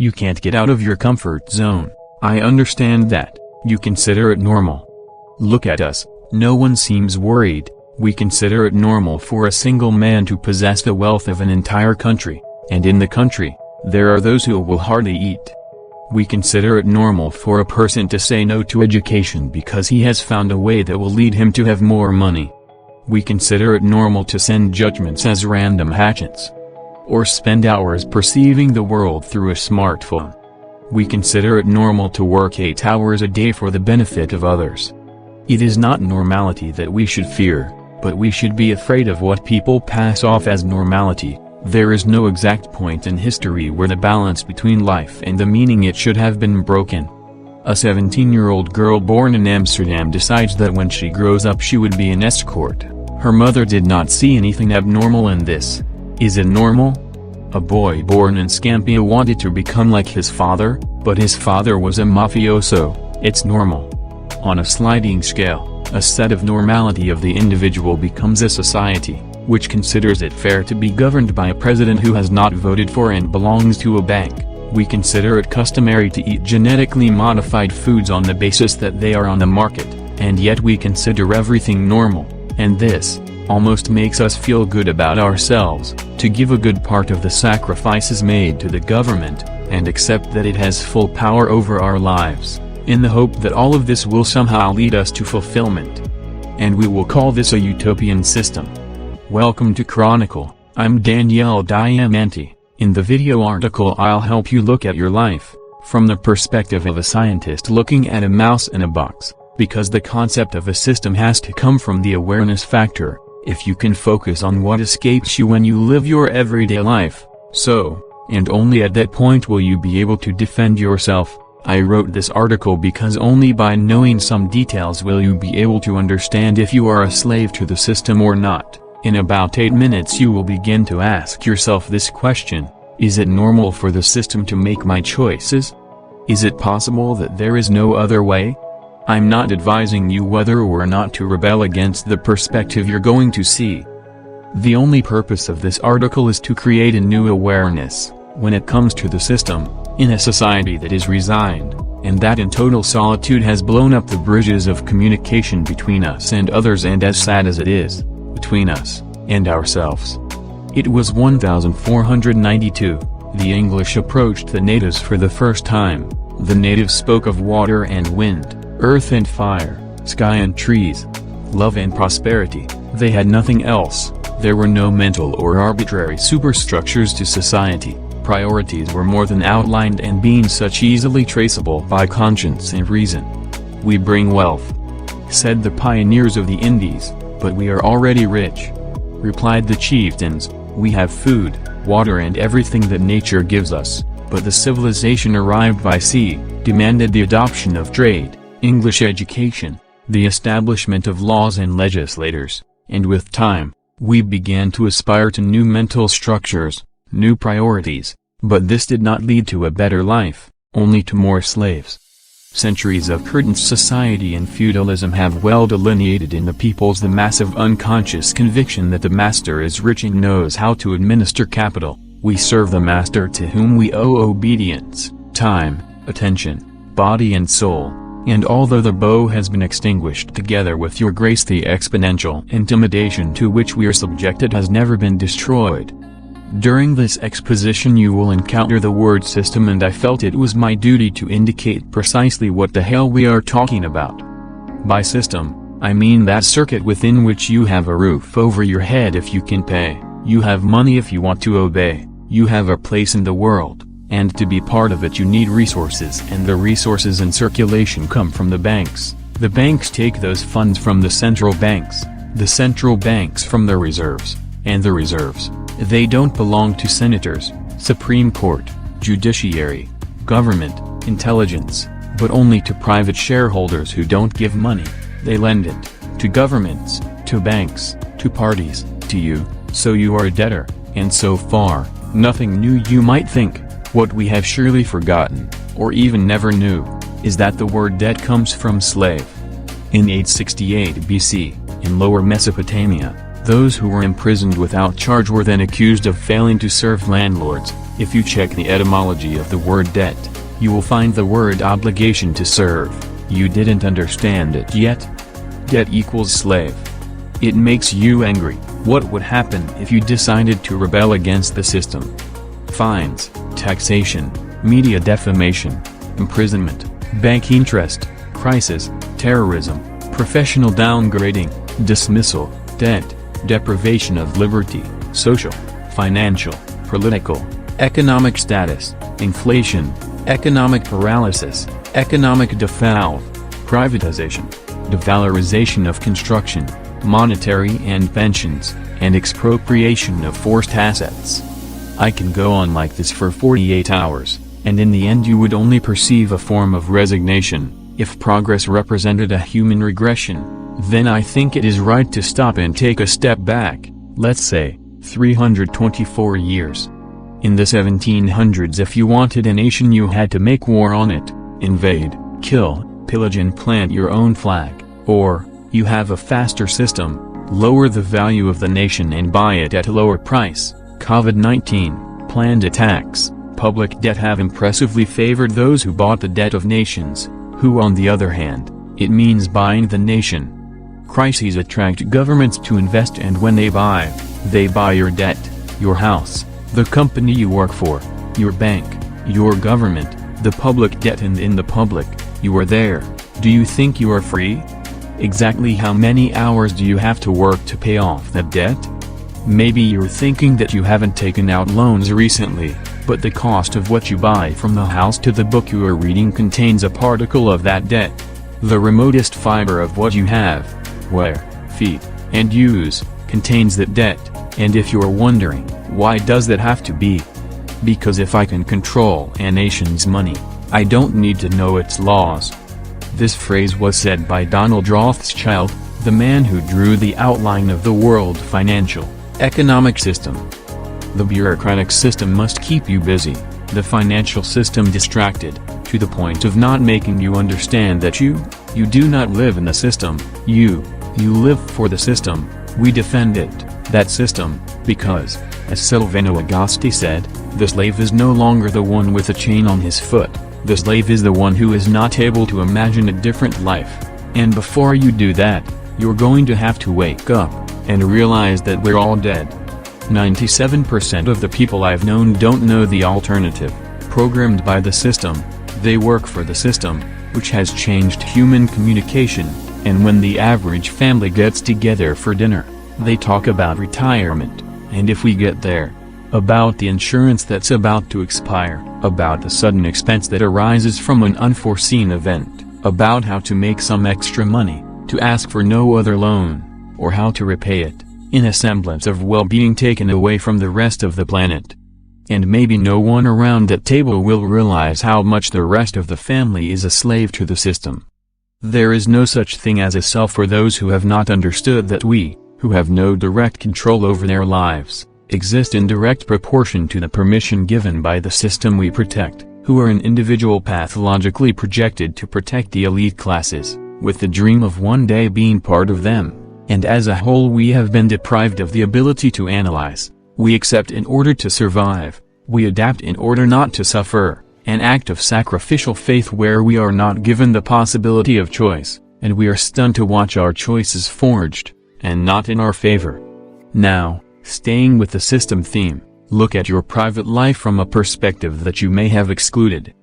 You can't get out of your comfort zone. I understand that. You consider it normal. Look at us, no one seems worried. We consider it normal for a single man to possess the wealth of an entire country, and in the country, there are those who will hardly eat. We consider it normal for a person to say no to education because he has found a way that will lead him to have more money. We consider it normal to send judgments as random hatchets, or spend hours perceiving the world through a smartphone. We consider it normal to work 8 hours a day for the benefit of others. It is not normality that we should fear, but we should be afraid of what people pass off as normality. There is no exact point in history where the balance between life and the meaning it should have been broken. A 17-year-old girl born in Amsterdam decides that when she grows up she would be an escort. Her mother did not see anything abnormal in this. Is it normal? A boy born in Scampia wanted to become like his father, but his father was a mafioso. It's normal. On a sliding scale, a set of normality of the individual becomes a society, which considers it fair to be governed by a president who has not voted for and belongs to a bank. We consider it customary to eat genetically modified foods on the basis that they are on the market, and yet we consider everything normal, and this almost makes us feel good about ourselves, to give a good part of the sacrifices made to the government, and accept that it has full power over our lives, in the hope that all of this will somehow lead us to fulfillment. And we will call this a utopian system. Welcome to Chronicle. I'm Danielle Diamanti. In the video article I'll help you look at your life from the perspective of a scientist looking at a mouse in a box, because the concept of a system has to come from the awareness factor. If you can focus on what escapes you when you live your everyday life, and only at that point will you be able to defend yourself. I wrote this article because only by knowing some details will you be able to understand if you are a slave to the system or not. In about 8 minutes you will begin to ask yourself this question: is it normal for the system to make my choices? Is it possible that there is no other way? I'm not advising you whether or not to rebel against the perspective you're going to see. The only purpose of this article is to create a new awareness, when it comes to the system, in a society that is resigned, and that in total solitude has blown up the bridges of communication between us and others, and as sad as it is, between us and ourselves. It was 1492, the English approached the natives for the first time. The natives spoke of water and wind, earth and fire, sky and trees, love and prosperity. They had nothing else. There were no mental or arbitrary superstructures to society. Priorities were more than outlined and being such easily traceable by conscience and reason. We bring wealth, said the pioneers of the Indies, but we are already rich, replied the chieftains. We have food, water and everything that nature gives us, but the civilization arrived by sea, demanded the adoption of trade, English education, the establishment of laws and legislators, and with time, we began to aspire to new mental structures, new priorities, but this did not lead to a better life, only to more slaves. Centuries of current society and feudalism have well delineated in the peoples the massive unconscious conviction that the master is rich and knows how to administer capital. We serve the master to whom we owe obedience, time, attention, body and soul, and although the bow has been extinguished together with your grace, the exponential intimidation to which we are subjected has never been destroyed. During this exposition you will encounter the word system, and I felt it was my duty to indicate precisely what the hell we are talking about. By system, I mean that circuit within which you have a roof over your head if you can pay, you have money if you want to obey, you have a place in the world, and to be part of it you need resources, and the resources in circulation come from the banks. The banks take those funds from the central banks from the reserves, and the reserves, they don't belong to senators, Supreme Court, judiciary, government, intelligence, but only to private shareholders who don't give money. They lend it to governments, to banks, to parties, to you, so you are a debtor, and so far, nothing new. You might think, what we have surely forgotten, or even never knew, is that the word debt comes from slave. In 868 BC, in Lower Mesopotamia, those who were imprisoned without charge were then accused of failing to serve landlords, If you check the etymology of the word debt, you will find the word obligation to serve. You didn't understand it yet? Debt equals slave. It makes you angry. What would happen if you decided to rebel against the system? Fines, taxation, media defamation, imprisonment, bank interest, crisis, terrorism, professional downgrading, dismissal, debt, deprivation of liberty, social, financial, political, economic status, inflation, economic paralysis, economic default, privatization, devalorization of construction, monetary and pensions, and expropriation of forced assets. I can go on like this for 48 hours, and in the end you would only perceive a form of resignation. If progress represented a human regression, then I think it is right to stop and take a step back, let's say, 324 years. In the 1700s, if you wanted a nation, you had to make war on it, invade, kill, pillage and plant your own flag, or, you have a faster system, lower the value of the nation and buy it at a lower price. COVID-19, planned attacks, public debt have impressively favored those who bought the debt of nations, who on the other hand, it means buying the nation. Crises attract governments to invest, and when they buy your debt, your house, the company you work for, your bank, your government, the public debt, and in the public, you are there. Do you think you are free? Exactly how many hours do you have to work to pay off that debt? Maybe you're thinking that you haven't taken out loans recently, but the cost of what you buy, from the house to the book you are reading, contains a particle of that debt. The remotest fiber of what you have, wear, feed, and use, contains that debt. And if you're wondering, why does that have to be? Because if I can control a nation's money, I don't need to know its laws. This phrase was said by Donald Rothschild, the man who drew the outline of the world financial, economic system. The bureaucratic system must keep you busy, the financial system distracted, to the point of not making you understand that you do not live in the system, you live for the system. We defend it, that system, because, as Silvano Agasti said, the slave is no longer the one with a chain on his foot, the slave is the one who is not able to imagine a different life. And before you do that, you're going to have to wake up, and realize that we're all dead. 97% of the people I've known don't know the alternative, programmed by the system. They work for the system, which has changed human communication, and when the average family gets together for dinner, they talk about retirement, and if we get there, about the insurance that's about to expire, about the sudden expense that arises from an unforeseen event, about how to make some extra money, to ask for no other loan, or how to repay it, in a semblance of well-being taken away from the rest of the planet. And maybe no one around that table will realize how much the rest of the family is a slave to the system. There is no such thing as a self for those who have not understood that we, who have no direct control over their lives, exist in direct proportion to the permission given by the system we protect, who are an individual pathologically projected to protect the elite classes, with the dream of one day being part of them. And as a whole we have been deprived of the ability to analyze. We accept in order to survive, we adapt in order not to suffer, an act of sacrificial faith where we are not given the possibility of choice, and we are stunned to watch our choices forged, and not in our favor. Now, staying with the system theme, look at your private life from a perspective that you may have excluded.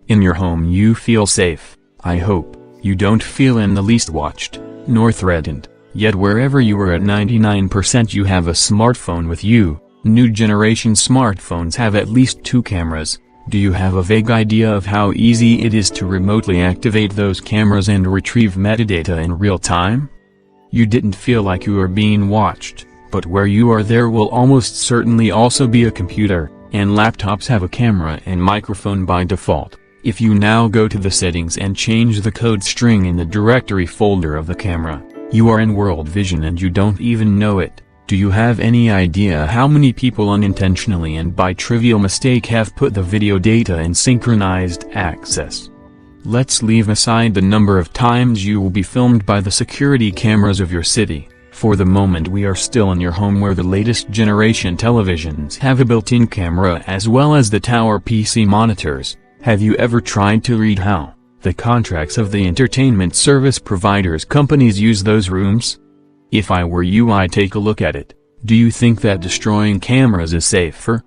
In your home you feel safe, I hope. You don't feel in the least watched, nor threatened. Yet wherever you are at 99% you have a smartphone with you. New generation smartphones have at least 2 cameras. Do you have a vague idea of how easy it is to remotely activate those cameras and retrieve metadata in real time? You didn't feel like you are being watched, but where you are there will almost certainly also be a computer, and laptops have a camera and microphone by default. If you now go to the settings and change the code string in the directory folder of the camera, you are in World Vision and you don't even know it. Do you have any idea how many people unintentionally and by trivial mistake have put the video data in synchronized access? Let's leave aside the number of times you will be filmed by the security cameras of your city. For the moment we are still in your home where the latest generation televisions have a built-in camera as well as the tower PC monitors. Have you ever tried to read how the contracts of the entertainment service providers companies use those rooms? If I were you, I'd take a look at it. Do you think that destroying cameras is safer?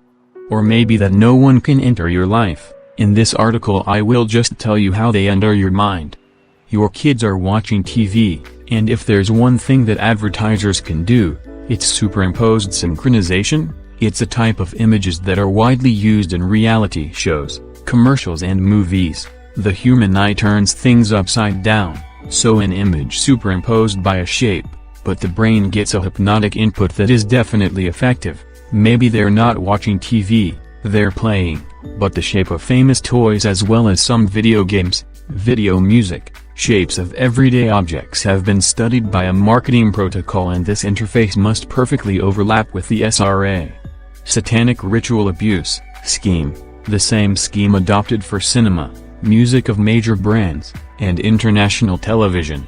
Or maybe that no one can enter your life? In this article I will just tell you how they enter your mind. Your kids are watching TV, and if there's one thing that advertisers can do, it's superimposed synchronization. It's a type of images that are widely used in reality shows, commercials and movies. The human eye turns things upside down, so an image superimposed by a shape, but the brain gets a hypnotic input that is definitely effective. Maybe they're not watching TV, they're playing, but the shape of famous toys as well as some video games, video music, shapes of everyday objects have been studied by a marketing protocol, and this interface must perfectly overlap with the SRA. Satanic ritual abuse scheme, the same scheme adopted for cinema, music of major brands, and international television.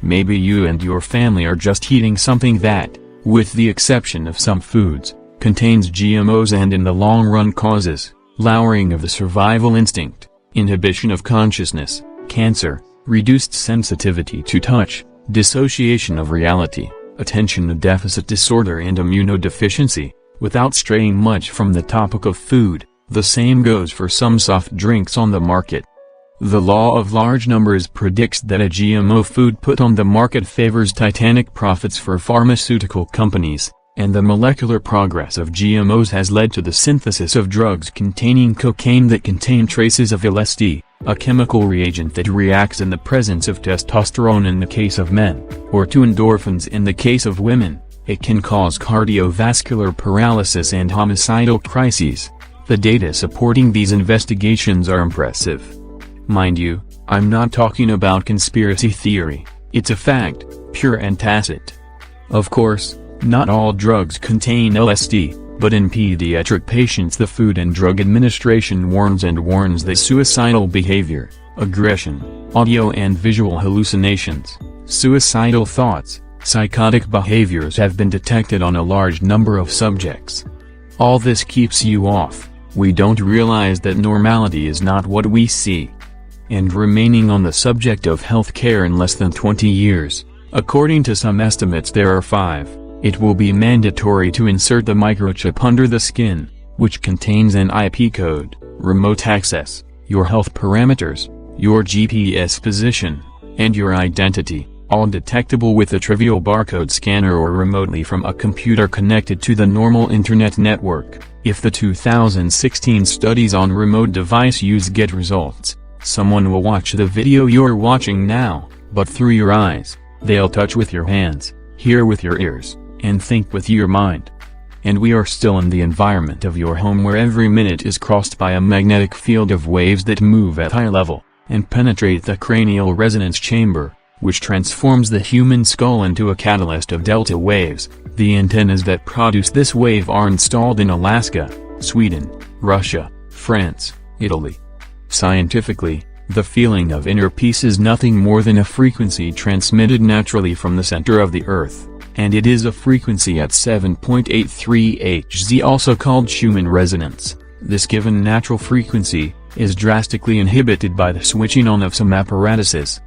Maybe you and your family are just eating something that, with the exception of some foods, contains GMOs and in the long run causes lowering of the survival instinct, inhibition of consciousness, cancer, reduced sensitivity to touch, dissociation of reality, attention deficit disorder and immunodeficiency. Without straying much from the topic of food, the same goes for some soft drinks on the market. The law of large numbers predicts that a GMO food put on the market favors titanic profits for pharmaceutical companies, and the molecular progress of GMOs has led to the synthesis of drugs containing cocaine that contain traces of LSD, a chemical reagent that reacts in the presence of testosterone in the case of men, or to endorphins in the case of women. It can cause cardiovascular paralysis and homicidal crises. The data supporting these investigations are impressive. Mind you, I'm not talking about conspiracy theory, it's a fact, pure and tacit. Of course, not all drugs contain LSD, but in pediatric patients the Food and Drug Administration warns that suicidal behavior, aggression, audio and visual hallucinations, suicidal thoughts, psychotic behaviors have been detected on a large number of subjects. All this keeps you off. We don't realize that normality is not what we see. And remaining on the subject of healthcare, in less than 20 years, according to some estimates there are 5, it will be mandatory to insert the microchip under the skin, which contains an IP code, remote access, your health parameters, your GPS position, and your identity, all detectable with a trivial barcode scanner or remotely from a computer connected to the normal internet network. If the 2016 studies on remote device use get results, someone will watch the video you're watching now, but through your eyes. They'll touch with your hands, hear with your ears, and think with your mind. And we are still in the environment of your home where every minute is crossed by a magnetic field of waves that move at high level, and penetrate the cranial resonance chamber, which transforms the human skull into a catalyst of delta waves. The antennas that produce this wave are installed in Alaska, Sweden, Russia, France, Italy. Scientifically, the feeling of inner peace is nothing more than a frequency transmitted naturally from the center of the Earth, and it is a frequency at 7.83 Hz, also called Schumann resonance. This given natural frequency is drastically inhibited by the switching on of some apparatuses.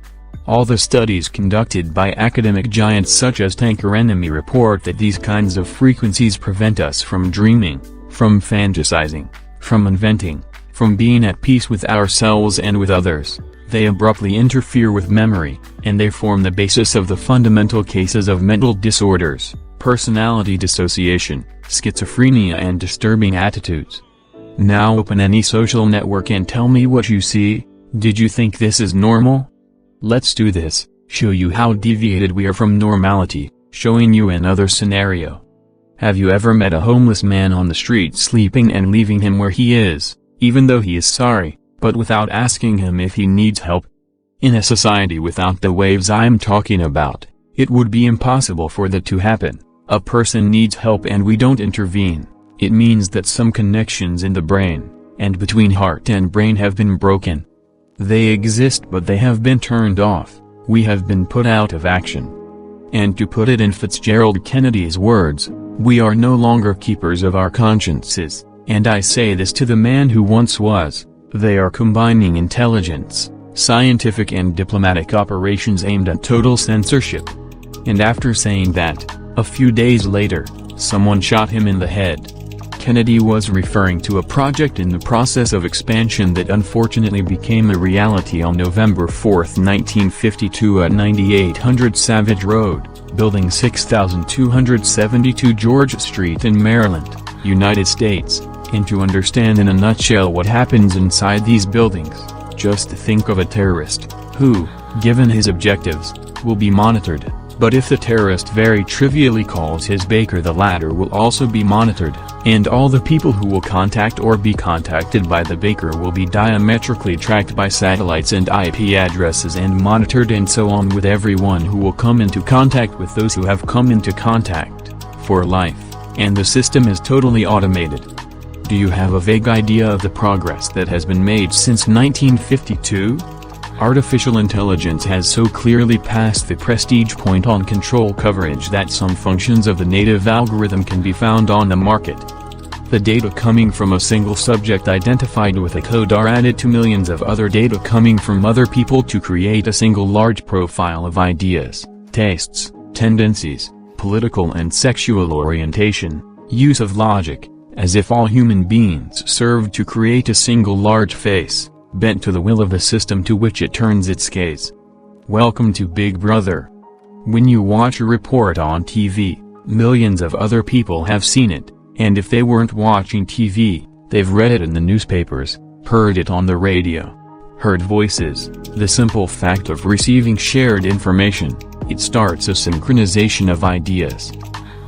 All the studies conducted by academic giants such as Tankerenemy report that these kinds of frequencies prevent us from dreaming, from fantasizing, from inventing, from being at peace with ourselves and with others. They abruptly interfere with memory, and they form the basis of the fundamental cases of mental disorders, personality dissociation, schizophrenia and disturbing attitudes. Now open any social network and tell me what you see. Did you think this is normal? Let's do this, show you how deviated we are from normality, showing you another scenario. Have you ever met a homeless man on the street sleeping and leaving him where he is, even though he is sorry, but without asking him if he needs help? In a society without the waves I'm talking about, it would be impossible for that to happen. A person needs help and we don't intervene. It means that some connections in the brain, and between heart and brain have been broken. They exist but they have been turned off. We have been put out of action. And to put it in Fitzgerald Kennedy's words, we are no longer keepers of our consciences, and I say this to the man who once was. They are combining intelligence, scientific and diplomatic operations aimed at total censorship. And after saying that, a few days later, someone shot him in the head. Kennedy was referring to a project in the process of expansion that unfortunately became a reality on November 4, 1952 at 9800 Savage Road, Building 6272 George Street in Maryland, United States. And to understand in a nutshell what happens inside these buildings, just think of a terrorist, who, given his objectives, will be monitored. But if the terrorist very trivially calls his baker, the latter will also be monitored, and all the people who will contact or be contacted by the baker will be diametrically tracked by satellites and IP addresses and monitored, and so on with everyone who will come into contact with those who have come into contact, for life, and the system is totally automated. Do you have a vague idea of the progress that has been made since 1952? Artificial intelligence has so clearly passed the prestige point on control coverage that some functions of the native algorithm can be found on the market. The data coming from a single subject identified with a code are added to millions of other data coming from other people to create a single large profile of ideas, tastes, tendencies, political and sexual orientation, use of logic, as if all human beings served to create a single large face, bent to the will of the system to which it turns its gaze. Welcome to Big Brother. When you watch a report on TV, millions of other people have seen it, and if they weren't watching TV, they've read it in the newspapers, heard it on the radio, heard voices. The simple fact of receiving shared information, it starts a synchronization of ideas.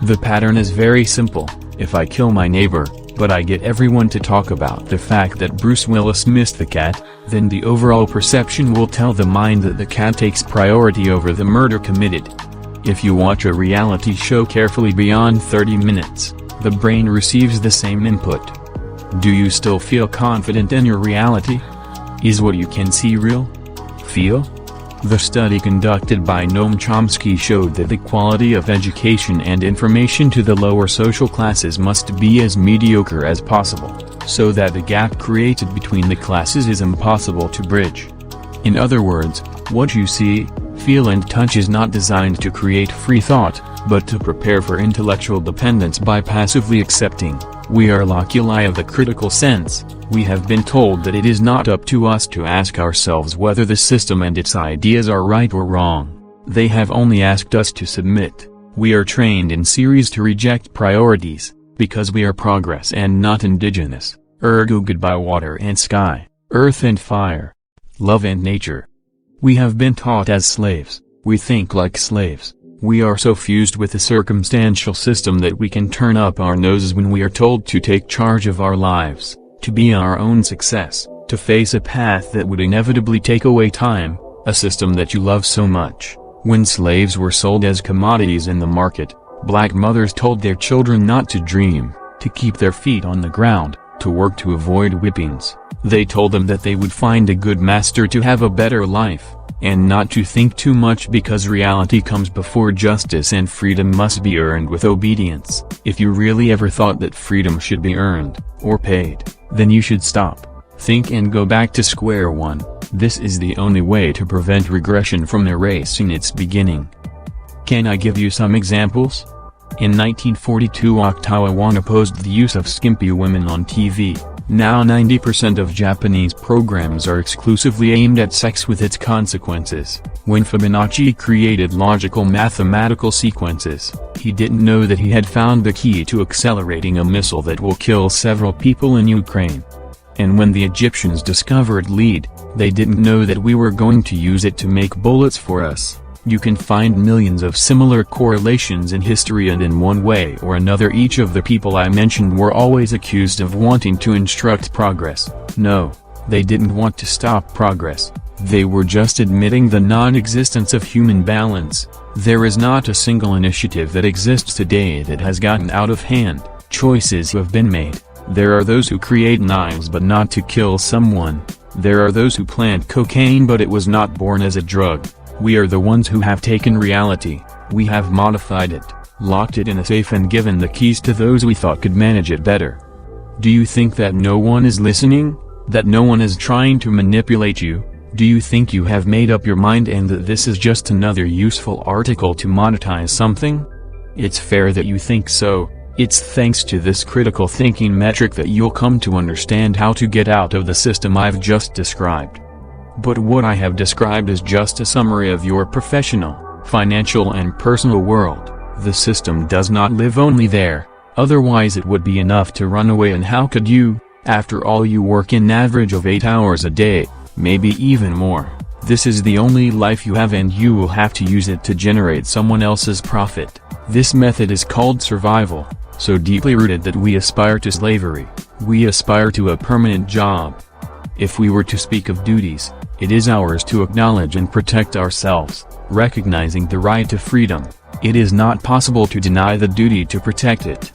The pattern is very simple. If I kill my neighbor, but I get everyone to talk about the fact that Bruce Willis missed the cat, then the overall perception will tell the mind that the cat takes priority over the murder committed. If you watch a reality show carefully beyond 30 minutes, the brain receives the same input. Do you still feel confident in your reality? Is what you can see real? Feel? The study conducted by Noam Chomsky showed that the quality of education and information to the lower social classes must be as mediocre as possible, so that the gap created between the classes is impossible to bridge. In other words, what you see, feel and touch is not designed to create free thought, but to prepare for intellectual dependence by passively accepting. We are loculi of the critical sense. We have been told that it is not up to us to ask ourselves whether the system and its ideas are right or wrong. They have only asked us to submit. We are trained in series to reject priorities, because we are progress and not indigenous. Ergo goodbye water and sky, earth and fire, love and nature. We have been taught as slaves. We think like slaves. We are so fused with the circumstantial system that we can turn up our noses when we are told to take charge of our lives, to be our own success, to face a path that would inevitably take away time, a system that you love so much. When slaves were sold as commodities in the market, black mothers told their children not to dream, to keep their feet on the ground, to work to avoid whippings. They told them that they would find a good master to have a better life, and not to think too much because reality comes before justice and freedom must be earned with obedience. If you really ever thought that freedom should be earned, or paid, then you should stop, think and go back to square one. This is the only way to prevent regression from erasing its beginning. Can I give you some examples? In 1942 Oktawa opposed the use of skimpy women on TV. Now 90% of Japanese programs are exclusively aimed at sex with its consequences. When Fibonacci created logical mathematical sequences, he didn't know that he had found the key to accelerating a missile that will kill several people in Ukraine. And when the Egyptians discovered lead, they didn't know that we were going to use it to make bullets for us. You can find millions of similar correlations in history, and in one way or another each of the people I mentioned were always accused of wanting to instruct progress. No, they didn't want to stop progress. They were just admitting the non-existence of human balance. There is not a single initiative that exists today that has gotten out of hand. Choices have been made. There are those who create knives but not to kill someone. There are those who plant cocaine but it was not born as a drug. We are the ones who have taken reality, We have modified it, locked it in a safe and given the keys to those we thought could manage it better. Do you think that no one is listening? That no one is trying to manipulate you? Do you think you have made up your mind and that this is just another useful article to monetize something? It's fair that you think so. It's thanks to this critical thinking metric that you'll come to understand how to get out of the system I've just described. But what I have described is just a summary of your professional, financial and personal world. The system does not live only there, otherwise it would be enough to run away, and how could you? After all, you work an average of 8 hours a day, maybe even more. This is the only life you have and you will have to use it to generate someone else's profit. This method is called survival, so deeply rooted that we aspire to slavery. We aspire to a permanent job. If we were to speak of duties, it is ours to acknowledge and protect ourselves, recognizing the right to freedom. It is not possible to deny the duty to protect it.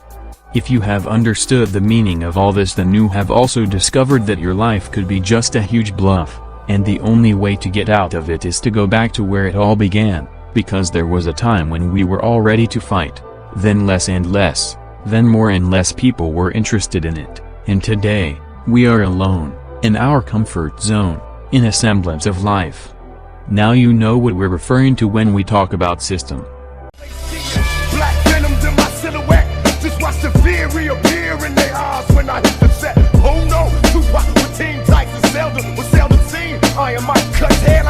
If you have understood the meaning of all this, then you have also discovered that your life could be just a huge bluff, and the only way to get out of it is to go back to where it all began, because there was a time when we were all ready to fight, then less and less, then more and less people were interested in it, and today, we are alone, in our comfort zone, in a semblance of life. Now you know what we're referring to when we talk about system. Black venoms in my silhouette. Just watch the fear reappear in their eyes when I hit the set. Oh no, Tupac with Team Tyson, seldom seen. I am my cut hair.